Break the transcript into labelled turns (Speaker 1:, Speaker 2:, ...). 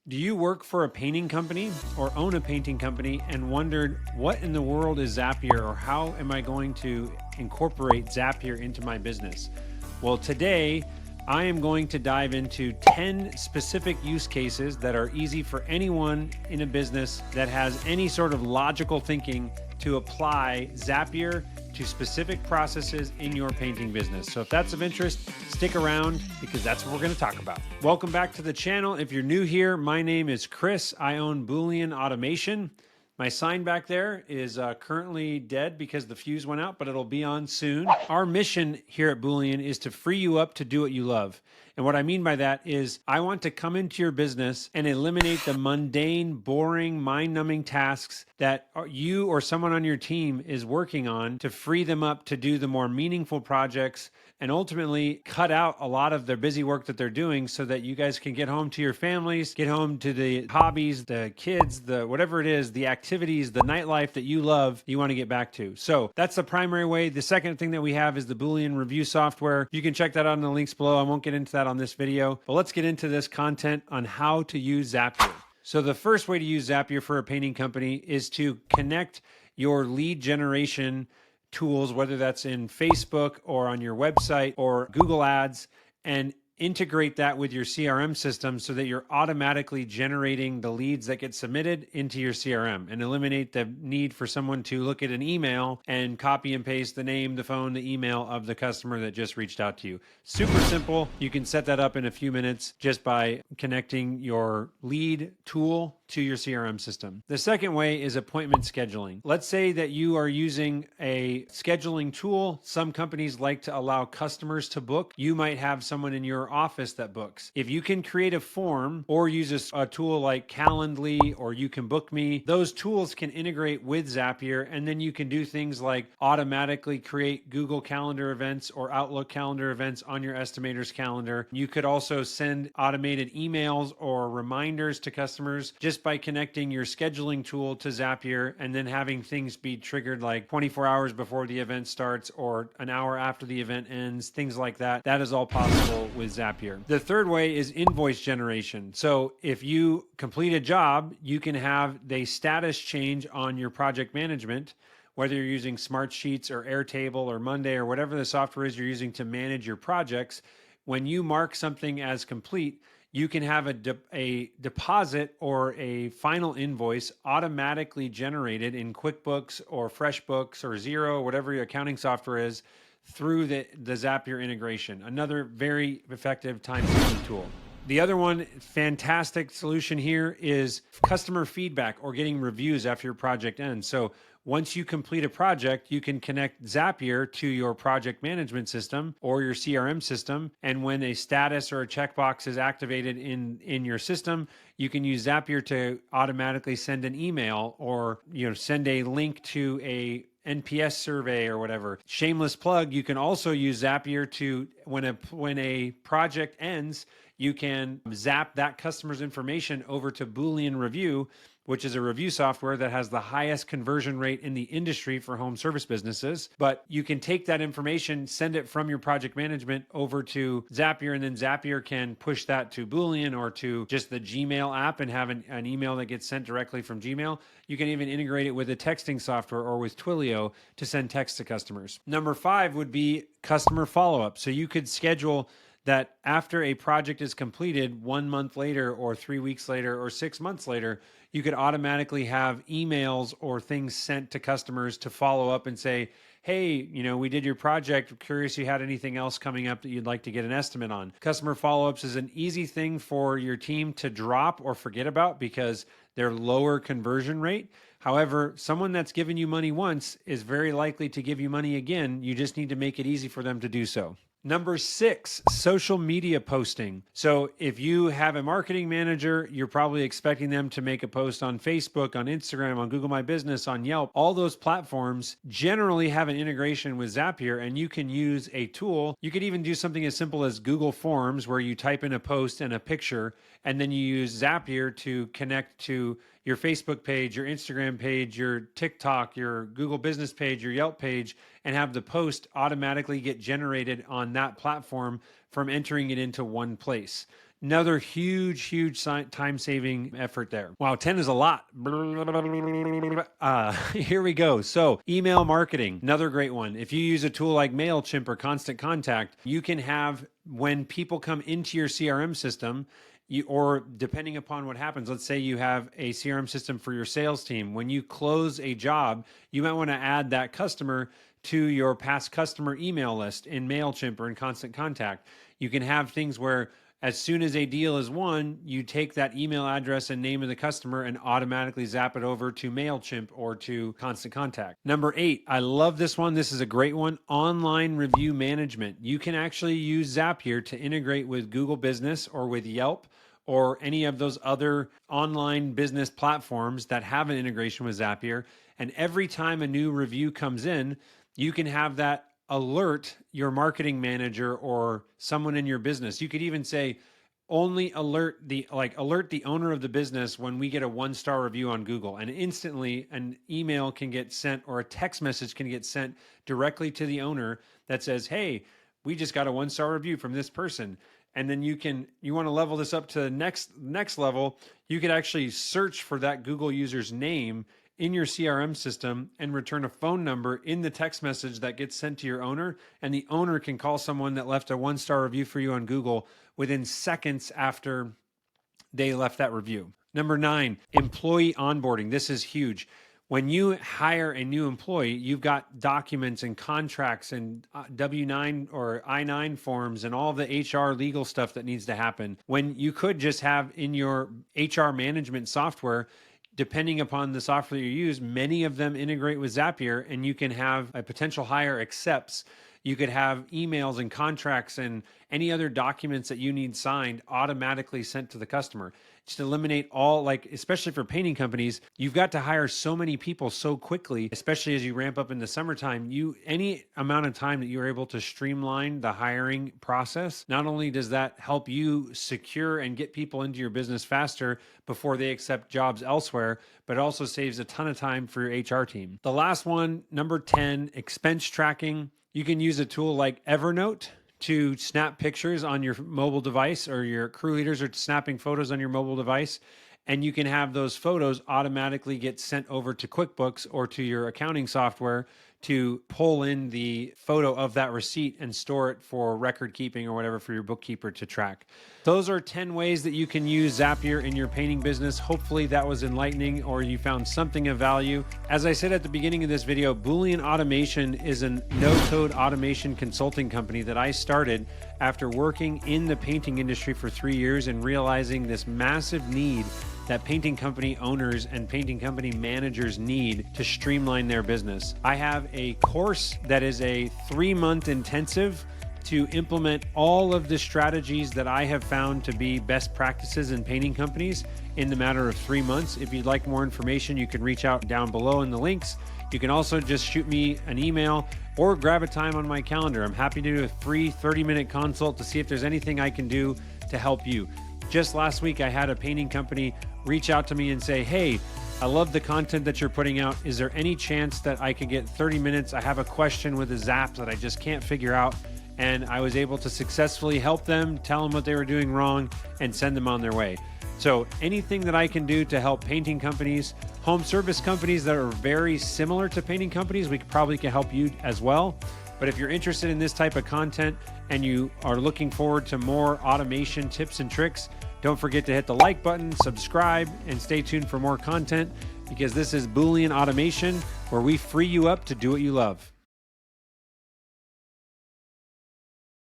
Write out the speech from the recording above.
Speaker 1: Do you work for a painting company or own a painting company and wondered what in the world is Zapier or how am I going to incorporate Zapier into my business? Well, today I am going to dive into 10 specific use cases that are easy for anyone in a business that has any sort of logical thinking to apply Zapier to specific processes in your painting business. So if that's of interest, stick around because that's what we're going to talk about. Welcome back to the channel. If you're new here, my name is Chris. I own Boolean Automation. My sign back there is currently dead because the fuse went out, but it'll be on soon. Our mission here at Boolean is to free you up to do what you love. And what I mean by that is I want to come into your business and eliminate the mundane, boring, mind-numbing tasks that you or someone on your team is working on to free them up to do the more meaningful projects and ultimately cut out a lot of their busy work that they're doing so that you guys can get home to your families, get home to the hobbies, the kids, the whatever it is, the activities, the nightlife that you love, you want to get back to. So that's the primary way. The second thing that we have is the Boolean review software. You can check that out in the links below. I won't get into that on this video, but let's get into this content on how to use Zapier. So the first way to use Zapier for a painting company is to connect your lead generation tools, whether that's in Facebook or on your website or Google Ads, and integrate that with your CRM system so that you're automatically generating the leads that get submitted into your CRM and eliminate the need for someone to look at an email and copy and paste the name, the phone, the email of the customer that just reached out to you. Super simple. You can set that up in a few minutes just by connecting your lead tool to your CRM system. The second way is appointment scheduling. Let's say that you are using a scheduling tool. Some companies like to allow customers to book. You might have someone in your office that books. If you can create a form or use a tool like Calendly or You Can Book Me, those tools can integrate with Zapier, and then you can do things like automatically create Google Calendar events or Outlook calendar events on your estimator's calendar. You could also send automated emails or reminders to customers just by connecting your scheduling tool to Zapier and then having things be triggered like 24 hours before the event starts or an hour after the event ends, things like that. That is all possible with Zapier. The third way is invoice generation. So if you complete a job, you can have the status change on your project management, whether you're using Smartsheets or Airtable or Monday or whatever the software is you're using to manage your projects. When you mark something as complete, you can have a deposit or a final invoice automatically generated in QuickBooks or FreshBooks or Xero, whatever your accounting software is, through the Zapier integration. Another very effective time-saving tool. The other one, fantastic solution here is customer feedback or getting reviews after your project ends. So once you complete a project, you can connect Zapier to your project management system or your CRM system. And when a status or a checkbox is activated in your system, you can use Zapier to automatically send an email or send a link to a NPS survey or whatever. Shameless plug, you can also use Zapier to, when a project ends, you can zap that customer's information over to Boolean Review, which is a review software that has the highest conversion rate in the industry for home service businesses. But you can take that information, send it from your project management over to Zapier, and then Zapier can push that to Boolean or to just the Gmail app and have an email that gets sent directly from Gmail. You can even integrate it with a texting software or with Twilio to send text to customers. Number 5 would be customer follow-up. So you could schedule that after a project is completed 1 month later or 3 weeks later or 6 months later, you could automatically have emails or things sent to customers to follow up and say, hey, we did your project. Curious you had anything else coming up that you'd like to get an estimate on. Customer follow-ups is an easy thing for your team to drop or forget about because they're lower conversion rate. However, someone that's given you money once is very likely to give you money again. You just need to make it easy for them to do so. Number 6, social media posting. So if you have a marketing manager, you're probably expecting them to make a post on Facebook, on Instagram, on Google My Business, on Yelp. All those platforms generally have an integration with Zapier, and you can use a tool. You could even do something as simple as Google Forms, where you type in a post and a picture, and then you use Zapier to connect to your Facebook page, your Instagram page, your TikTok, your Google Business page, your Yelp page, and have the post automatically get generated on that platform from entering it into one place. Another huge time-saving effort there. Wow, 10 is a lot. Here we go. So email marketing, another great one. If you use a tool like MailChimp or Constant Contact, you can have, when people come into your CRM system, or depending upon what happens, let's say you have a CRM system for your sales team. When you close a job, you might want to add that customer to your past customer email list in MailChimp or in Constant Contact. You can have things where as soon as a deal is won, you take that email address and name of the customer and automatically zap it over to MailChimp or to Constant Contact. Number 8, I love this one. This is a great one. Online review management. You can actually use Zapier to integrate with Google Business or with Yelp or any of those other online business platforms that have an integration with Zapier. And every time a new review comes in, you can have that alert your marketing manager or someone in your business. You could even say, only alert the owner of the business when we get a 1-star review on Google, and instantly an email can get sent or a text message can get sent directly to the owner that says, hey, we just got a 1-star review from this person. And then you want to level this up to the next level, you could actually search for that Google user's name in your CRM system and return a phone number in the text message that gets sent to your owner. And the owner can call someone that left a 1-star review for you on Google within seconds after they left that review. Number 9, employee onboarding. This is huge. When you hire a new employee, you've got documents and contracts and W-9 or I-9 forms and all the HR legal stuff that needs to happen. When you could just have in your HR management software, depending upon the software you use, many of them integrate with Zapier, and you can have a potential hire accepts. You could have emails and contracts and any other documents that you need signed automatically sent to the customer. Just eliminate all, especially for painting companies, you've got to hire so many people so quickly, especially as you ramp up in the summertime. Any amount of time that you're able to streamline the hiring process, not only does that help you secure and get people into your business faster before they accept jobs elsewhere, but it also saves a ton of time for your HR team. The last one, number 10, expense tracking. You can use a tool like Evernote to snap pictures on your mobile device, or your crew leaders are snapping photos on your mobile device, and you can have those photos automatically get sent over to QuickBooks or to your accounting software to pull in the photo of that receipt and store it for record keeping or whatever for your bookkeeper to track. Those are 10 ways that you can use Zapier in your painting business. Hopefully that was enlightening or you found something of value. As I said at the beginning of this video, Boolean Automation is a no-code automation consulting company that I started after working in the painting industry for 3 years and realizing this massive need that painting company owners and painting company managers need to streamline their business. I have a course that is a 3-month intensive to implement all of the strategies that I have found to be best practices in painting companies in the matter of 3 months. If you'd like more information, you can reach out down below in the links. You can also just shoot me an email or grab a time on my calendar. I'm happy to do a free 30-minute consult to see if there's anything I can do to help you. Just last week, I had a painting company reach out to me and say, hey, I love the content that you're putting out. Is there any chance that I could get 30 minutes? I have a question with a Zap that I just can't figure out. And I was able to successfully help them, tell them what they were doing wrong, and send them on their way. So anything that I can do to help painting companies, home service companies that are very similar to painting companies, we probably can help you as well. But if you're interested in this type of content and you are looking forward to more automation tips and tricks, don't forget to hit the like button, subscribe, and stay tuned for more content, because this is Boolean Automation, where we free you up to do what you love.